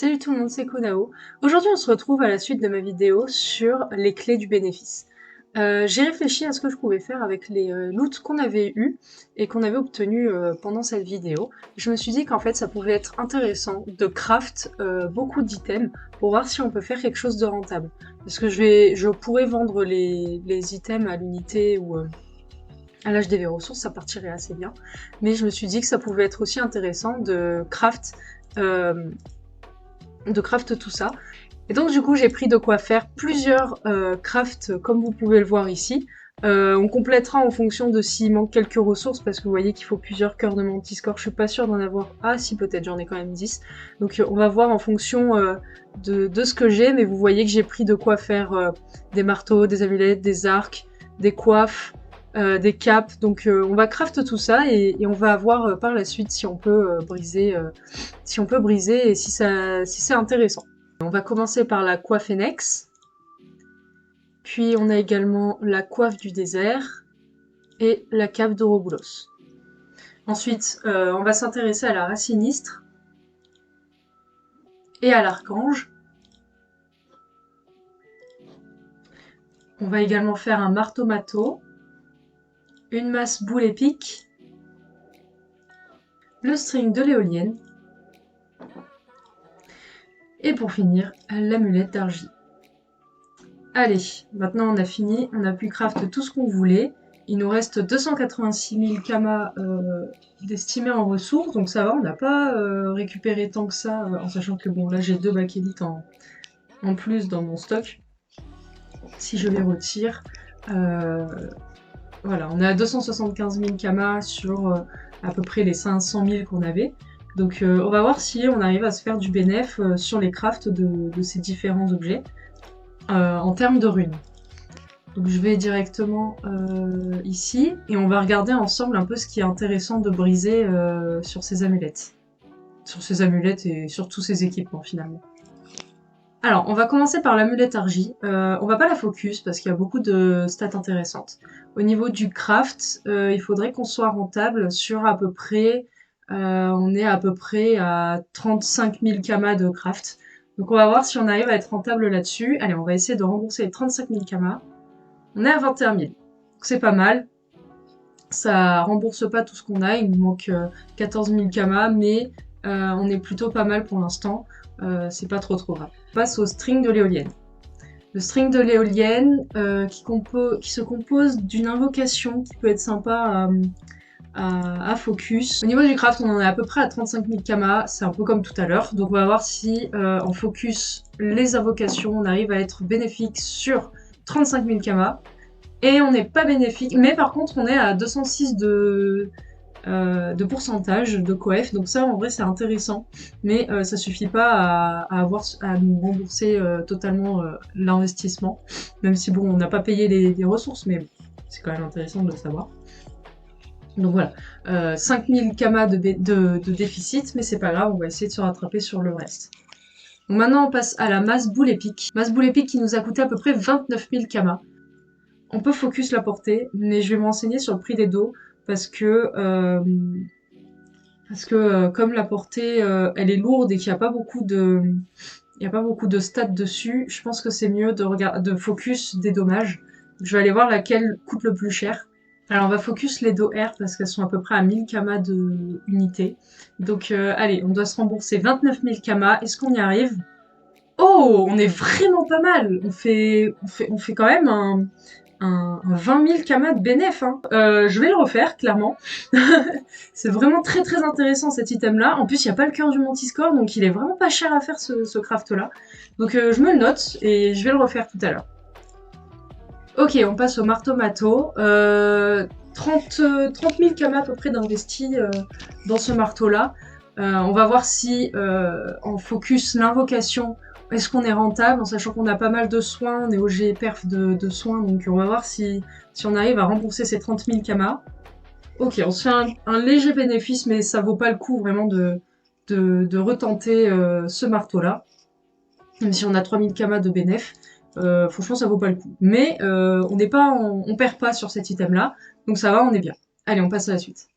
Salut tout le monde, c'est Konao. Aujourd'hui, on se retrouve à la suite de ma vidéo sur les clés du bénéfice. J'ai réfléchi à ce que je pouvais faire avec les loots qu'on avait eus et qu'on avait obtenus pendant cette vidéo. Je me suis dit qu'en fait, ça pouvait être intéressant de craft beaucoup d'items pour voir si on peut faire quelque chose de rentable. Parce que je pourrais vendre les items à l'unité ou à l'HDV ressources, ça partirait assez bien. Mais je me suis dit que ça pouvait être aussi intéressant euh, de craft tout ça. Et donc du coup j'ai pris de quoi faire plusieurs crafts comme vous pouvez le voir ici. On complétera en fonction de s'il manque quelques ressources parce que vous voyez qu'il faut plusieurs cœurs de manticore. Je suis pas sûre d'en avoir... Ah si peut-être, j'en ai quand même 10. Donc on va voir en fonction de ce que j'ai, mais vous voyez que j'ai pris de quoi faire des marteaux, des amulettes, des arcs, des coiffes, des capes. Donc on va craft tout ça et on va voir par la suite si on peut briser et si c'est intéressant. On va commencer par la coiffe Enex, puis on a également la coiffe du désert et la cape d'Oroboulos. Ensuite, on va s'intéresser à la racinistre et à l'archange. On va également faire un marteau-mato, une masse boule épique, le string de l'éolienne, et pour finir, l'amulette d'argile. Allez, maintenant on a fini, on a pu craft tout ce qu'on voulait. Il nous reste 286 000 kamas d'estimés en ressources, donc ça va, on n'a pas récupéré tant que ça, en sachant que bon, là j'ai 2 bakélite en plus dans mon stock. Si je les retire, voilà, on est à 275 000 kamas sur à peu près les 500 000 qu'on avait. Donc on va voir si on arrive à se faire du bénéf sur les crafts de ces différents objets en termes de runes. Donc je vais directement ici et on va regarder ensemble un peu ce qui est intéressant de briser sur ces amulettes. Sur ces amulettes et sur tous ces équipements finalement. Alors on va commencer par l'amulette Argie. On va pas la focus parce qu'il y a beaucoup de stats intéressantes. Au niveau du craft, il faudrait qu'on soit rentable sur à peu près... on est à peu près à 35 000 kamas de craft. Donc on va voir si on arrive à être rentable là-dessus. Allez, on va essayer de rembourser les 35 000 kamas. On est à 21 000, donc c'est pas mal. Ça rembourse pas tout ce qu'on a, il nous manque 14 000 kamas, mais on est plutôt pas mal pour l'instant. C'est pas trop grave. On passe au string de l'éolienne. Le string de l'éolienne qui se compose d'une invocation qui peut être sympa à focus. Au niveau du craft, on en est à peu près à 35 000 kamas, c'est un peu comme tout à l'heure. Donc on va voir si en focus les invocations, on arrive à être bénéfique sur 35 000 kamas. Et on n'est pas bénéfique, mais par contre on est à 206 de pourcentage de coef, donc ça en vrai c'est intéressant, mais ça suffit pas à nous rembourser totalement l'investissement, même si bon on n'a pas payé les ressources, mais c'est quand même intéressant de le savoir. Donc voilà, 5000 kamas de déficit, mais c'est pas grave, on va essayer de se rattraper sur le reste. Donc maintenant on passe à la masse boule épique. Masse boule épique qui nous a coûté à peu près 29 000 kamas. On peut focus la portée, mais je vais me renseigner sur le prix des dos parce que comme la portée elle est lourde et qu'il n'y a pas beaucoup de stats dessus, je pense que c'est mieux de focus des dommages. Je vais aller voir laquelle coûte le plus cher. Alors on va focus les dos R parce qu'elles sont à peu près à 1000 kamas de unité. Donc allez, on doit se rembourser 29 000 kamas. Est-ce qu'on y arrive? Oh, on est vraiment pas mal. On fait quand même un 20 000 kamas de bénéf. Hein. Je vais le refaire, clairement. C'est vraiment très très intéressant cet item-là. En plus, il n'y a pas le cœur du Manticore, donc il est vraiment pas cher à faire ce craft-là. Donc je me le note et je vais le refaire tout à l'heure. Ok, on passe au marteau-mato. 30 000 kamas à peu près d'investi dans ce marteau-là. On va voir si en focus l'invocation, est-ce qu'on est rentable, en sachant qu'on a pas mal de soins, on est au G perf de soins, donc on va voir si on arrive à rembourser ces 30 000 kamas. Ok, on se fait un léger bénéfice, mais ça vaut pas le coup vraiment de retenter ce marteau-là. Même si on a 3000 kamas de bénéf, franchement ça vaut pas le coup. Mais on perd pas sur cet item-là, donc ça va, on est bien. Allez, on passe à la suite.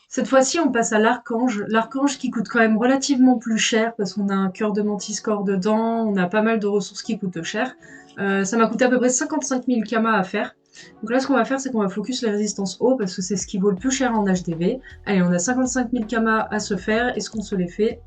Cette fois-ci, on passe à l'archange. L'archange qui coûte quand même relativement plus cher parce qu'on a un cœur de manticore dedans, on a pas mal de ressources qui coûtent cher. Ça m'a coûté à peu près 55 000 kamas à faire. Donc là, ce qu'on va faire, c'est qu'on va focus les résistances eau parce que c'est ce qui vaut le plus cher en HDV. Allez, on a 55 000 kamas à se faire. Est-ce qu'on se les fait?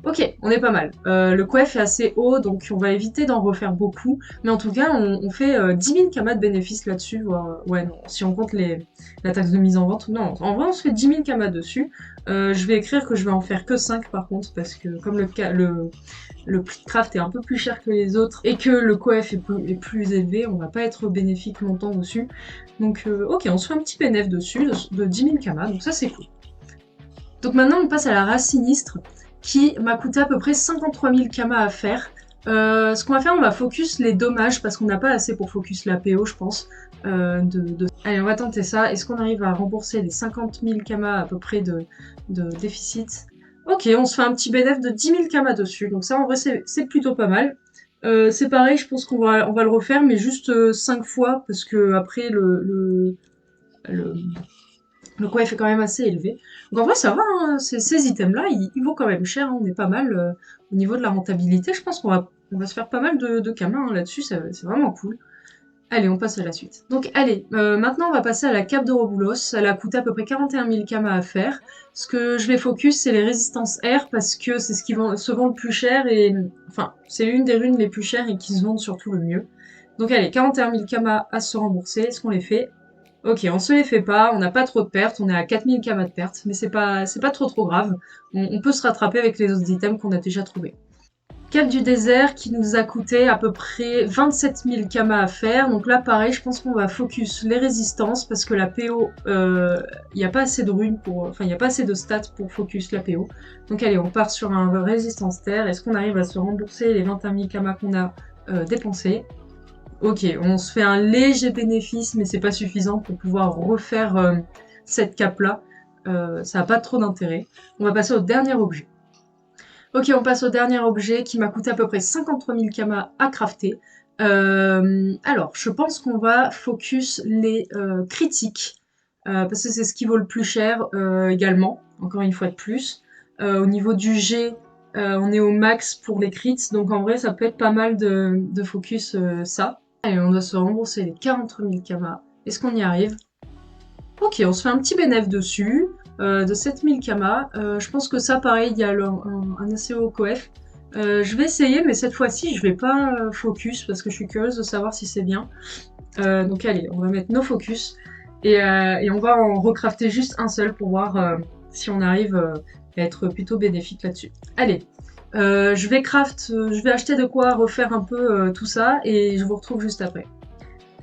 Ok, on est pas mal. Le coef est assez haut, donc on va éviter d'en refaire beaucoup. Mais en tout cas, on fait 10 000 kamas de bénéfices là-dessus. Ouais, non, si on compte la taxe de mise en vente. Non, en vrai, on se fait 10 000 kamas dessus. Je vais écrire que je vais en faire que 5 par contre, parce que comme le prix de craft est un peu plus cher que les autres et que le coef est plus élevé, on va pas être bénéfique longtemps dessus. Donc, ok, on se fait un petit bénéf dessus de 10 000 kamas, donc ça c'est cool. Donc maintenant, on passe à la race sinistre qui m'a coûté à peu près 53 000 kamas à faire. Ce qu'on va faire, on va focus les dommages parce qu'on n'a pas assez pour focus la PO, je pense. Allez, on va tenter ça. Est-ce qu'on arrive à rembourser les 50 000 kamas à peu près de déficit? Ok, on se fait un petit bénéfice de 10 000 kamas dessus. Donc ça, en vrai, c'est plutôt pas mal. C'est pareil, je pense on va le refaire, mais juste 5 fois parce que après le, le coef est quand même assez élevé. Donc en vrai, ça va, hein. Ces items-là, ils vaut quand même cher, hein. On est pas mal au niveau de la rentabilité. Je pense on va se faire pas mal de kamas hein, là-dessus, c'est vraiment cool. Allez, on passe à la suite. Donc allez, maintenant on va passer à la cape de Robulos. Elle a coûté à peu près 41 000 kamas à faire. Ce que je vais focus, c'est les résistances air parce que c'est ce qui se vend le plus cher et enfin, c'est une des runes les plus chères et qui se vendent surtout le mieux. Donc allez, 41 000 kamas à se rembourser. Est-ce qu'on les fait? Ok, on se les fait pas, on n'a pas trop de pertes, on est à 4000 kamas de pertes, mais c'est pas trop grave. On peut se rattraper avec les autres items qu'on a déjà trouvés. Cap du désert qui nous a coûté à peu près 27 000 kamas à faire. Donc là, pareil, je pense qu'on va focus les résistances parce que la PO, il n'y a pas assez de runes enfin, il n'y a pas assez de stats pour focus la PO. Donc allez, on part sur un résistance terre. Est-ce qu'on arrive à se rembourser les 21 000 kamas qu'on a dépensés? Ok, on se fait un léger bénéfice, mais c'est pas suffisant pour pouvoir refaire cette cape-là. Ça n'a pas trop d'intérêt. On va passer au dernier objet. Ok, on passe au dernier objet qui m'a coûté à peu près 53 000 kamas à crafter. Alors, je pense qu'on va focus les critiques, parce que c'est ce qui vaut le plus cher également, encore une fois de plus. Au niveau du G, on est au max pour les crits, donc en vrai, ça peut être pas mal de focus ça. Allez, on doit se rembourser les 43 000 kamas. Est-ce qu'on y arrive? Ok, on se fait un petit bénéf dessus, de 7 000 kamas. Je pense que ça, pareil, il y a un assez haut coef. Je vais essayer, mais cette fois-ci, je vais pas focus parce que je suis curieuse de savoir si c'est bien. Donc allez, on va mettre no focus et on va en recrafter juste un seul pour voir si on arrive à être plutôt bénéfique là-dessus. Allez, je vais acheter de quoi refaire un peu tout ça et je vous retrouve juste après.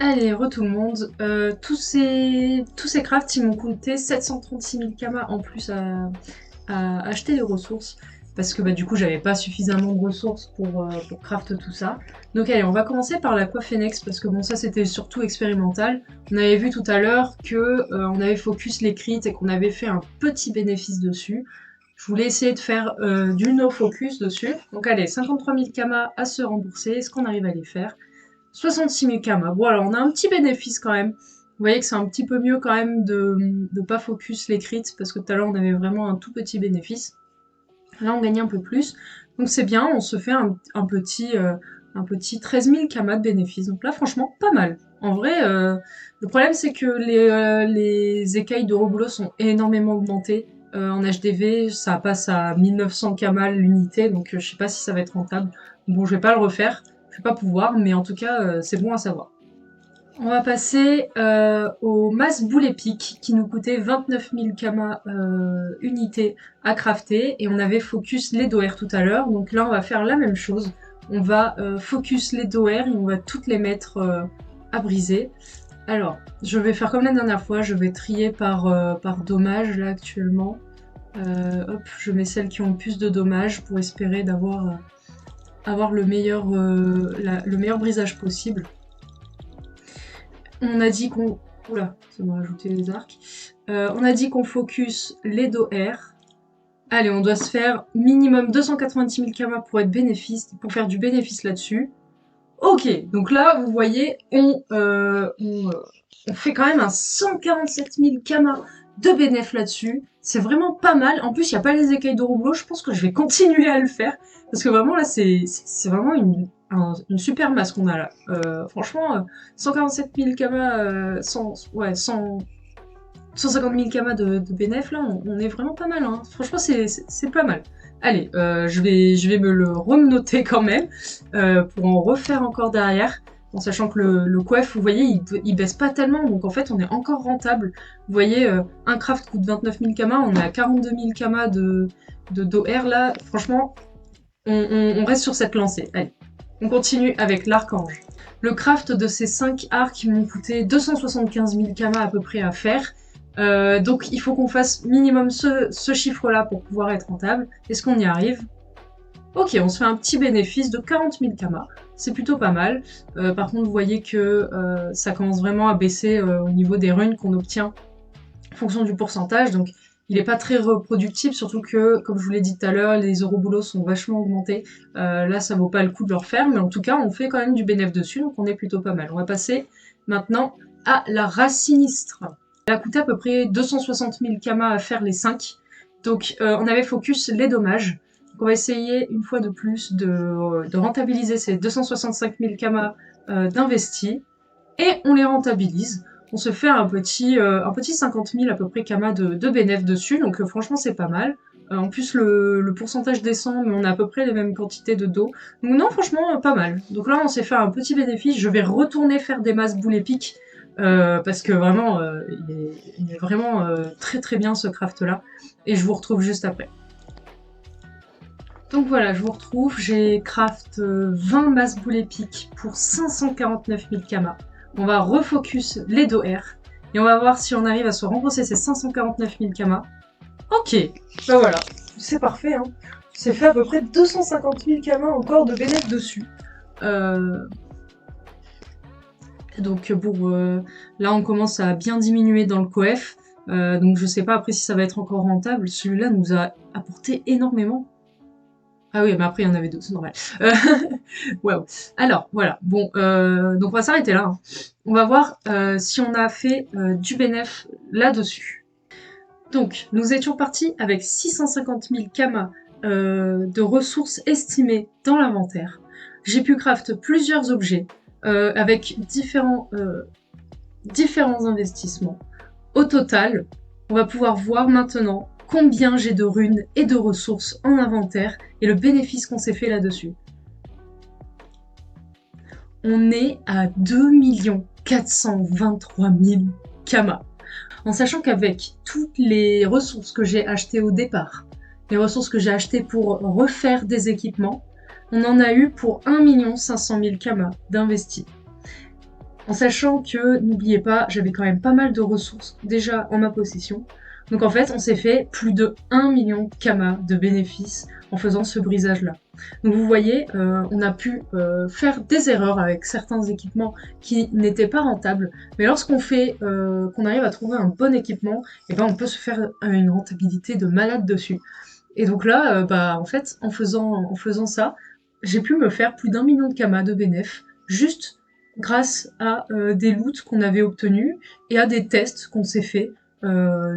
Allez, tout le monde. Tous ces crafts, ils m'ont coûté 736 000 kamas en plus à acheter des ressources. Parce que bah, du coup, j'avais pas suffisamment de ressources pour craft tout ça. Donc allez, on va commencer par la coiffe Phoenix, parce que bon, ça c'était surtout expérimental. On avait vu tout à l'heure que on avait focus les crits et qu'on avait fait un petit bénéfice dessus. Je voulais essayer de faire du no-focus dessus. Donc allez, 53 000 kamas à se rembourser. Est-ce qu'on arrive à les faire? 66 000 kamas. Bon, alors on a un petit bénéfice quand même. Vous voyez que c'est un petit peu mieux quand même de pas focus les crits, parce que tout à l'heure on avait vraiment un tout petit bénéfice. Là on gagne un peu plus. Donc c'est bien, on se fait un petit 13 000 kamas de bénéfice. Donc là franchement, pas mal. En vrai, le problème c'est que les écailles de Robulos sont énormément augmentées. En HDV, ça passe à 1900 kamas l'unité, donc je sais pas si ça va être rentable. Bon, je vais pas le refaire. Je vais pas pouvoir, mais en tout cas, c'est bon à savoir. On va passer au masse boule épique qui nous coûtait 29 000 kamas unités à crafter et on avait focus les doers tout à l'heure. Donc là, on va faire la même chose. On va focus les doers et on va toutes les mettre à briser. Alors, je vais faire comme la dernière fois, je vais trier par dommage là actuellement. Hop, je mets celles qui ont le plus de dommages pour espérer avoir le meilleur brisage possible. On a dit qu'on... Oula, ça m'a rajouté les arcs. On a dit qu'on focus les dos air. Allez, on doit se faire minimum 290 000 kamas pour faire du bénéfice là-dessus. Ok, donc là, vous voyez, on fait quand même un 147 000 kamas de bénéf là-dessus. c'est vraiment pas mal. En plus, il n'y a pas les écailles de rouleau, je pense que je vais continuer à le faire. Parce que vraiment, là, c'est vraiment une super masse qu'on a là. Franchement, 147 000 kamas, 150 000 kamas de bénéf, là, on est vraiment pas mal. Hein. Franchement, c'est pas mal. Allez, je vais me le noter quand même, pour en refaire encore derrière. En sachant que le coef, vous voyez, il baisse pas tellement, donc en fait, on est encore rentable. Vous voyez, un craft coûte 29 000 kamas, on est à 42 000 kamas d'OR, là. Franchement, on reste sur cette lancée. Allez, on continue avec l'archange. Le craft de ces 5 arcs m'ont coûté 275 000 kamas à peu près à faire. Donc il faut qu'on fasse minimum ce chiffre-là pour pouvoir être rentable. Est-ce qu'on y arrive? Ok, on se fait un petit bénéfice de 40 000 kamas. C'est plutôt pas mal. Par contre, vous voyez que ça commence vraiment à baisser au niveau des runes qu'on obtient en fonction du pourcentage. Donc il n'est pas très reproductible, surtout que, comme je vous l'ai dit tout à l'heure, les euroboulots sont vachement augmentés. Là, ça vaut pas le coup de le refaire, mais en tout cas, on fait quand même du bénéfice dessus, donc on est plutôt pas mal. On va passer maintenant à la race sinistre. Elle a coûté à peu près 260 000 kamas à faire les 5. Donc on avait focus les dommages. Donc on va essayer une fois de plus de rentabiliser ces 265 000 kamas d'investis. Et on les rentabilise. On se fait un petit 50 000 à peu près kamas de bénéf dessus. Donc franchement c'est pas mal. En plus le pourcentage descend, mais on a à peu près les mêmes quantités de dos. Donc non franchement pas mal. Donc là on s'est fait un petit bénéfice. Je vais retourner faire des masses boules épiques. Parce que vraiment, il est vraiment très très bien ce craft là, et je vous retrouve juste après. Donc voilà, je vous retrouve, j'ai craft 20 masses boules épiques pour 549 000 kamas. On va refocus les DOR, et on va voir si on arrive à se rembourser ces 549 000 kamas. Ok, bah voilà, c'est parfait, hein. C'est fait à peu près 250 000 kamas encore de bénéfice dessus. Donc bon, là on commence à bien diminuer dans le coef, donc je sais pas après si ça va être encore rentable. Celui-là nous a apporté énormément. Ah oui, mais après il y en avait d'autres, c'est normal. Wow. Alors voilà, bon, donc on va s'arrêter là. Hein. On va voir si on a fait du bénéf là-dessus. Donc nous étions partis avec 650 000 kamas de ressources estimées dans l'inventaire. J'ai pu craft plusieurs objets. Avec différents investissements. Au total, on va pouvoir voir maintenant combien j'ai de runes et de ressources en inventaire et le bénéfice qu'on s'est fait là-dessus. On est à 2 423 000 kamas. En sachant qu'avec toutes les ressources que j'ai achetées au départ, les ressources que j'ai achetées pour refaire des équipements, on en a eu pour 1 500 000 kamas d'investis. En sachant que, n'oubliez pas, j'avais quand même pas mal de ressources déjà en ma possession. Donc en fait, on s'est fait plus de 1 million kamas de bénéfices en faisant ce brisage-là. Donc vous voyez, on a pu faire des erreurs avec certains équipements qui n'étaient pas rentables. Mais lorsqu'on fait, qu'on arrive à trouver un bon équipement, et ben on peut se faire une rentabilité de malade dessus. Et donc là, bah en fait, en faisant ça, j'ai pu me faire plus d'1 million de kamas de bénéf, juste grâce à des loots qu'on avait obtenus et à des tests qu'on s'est fait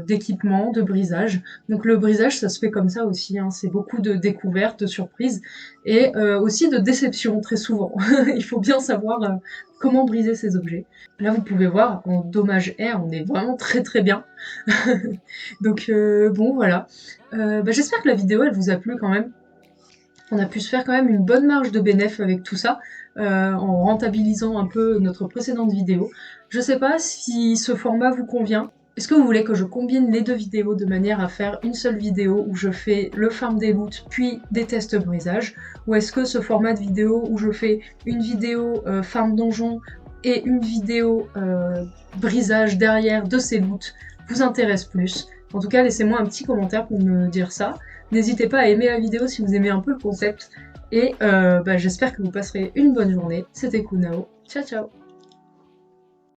d'équipement, de brisage. Donc le brisage, ça se fait comme ça aussi, hein. C'est beaucoup de découvertes, de surprises et aussi de déceptions très souvent. Il faut bien savoir comment briser ces objets. Là, vous pouvez voir, en dommage air, on est vraiment très très bien. Donc bon, voilà. J'espère que la vidéo, elle vous a plu quand même. On a pu se faire quand même une bonne marge de bénéf avec tout ça, en rentabilisant un peu notre précédente vidéo. Je sais pas si ce format vous convient. Est-ce que vous voulez que je combine les deux vidéos de manière à faire une seule vidéo où je fais le farm des loots puis des tests brisage? Ou est-ce que ce format de vidéo où je fais une vidéo farm donjon et une vidéo brisage derrière de ces loots vous intéresse plus? En tout cas, laissez-moi un petit commentaire pour me dire ça. N'hésitez pas à aimer la vidéo si vous aimez un peu le concept. Et j'espère que vous passerez une bonne journée. C'était Kunao. Ciao ciao.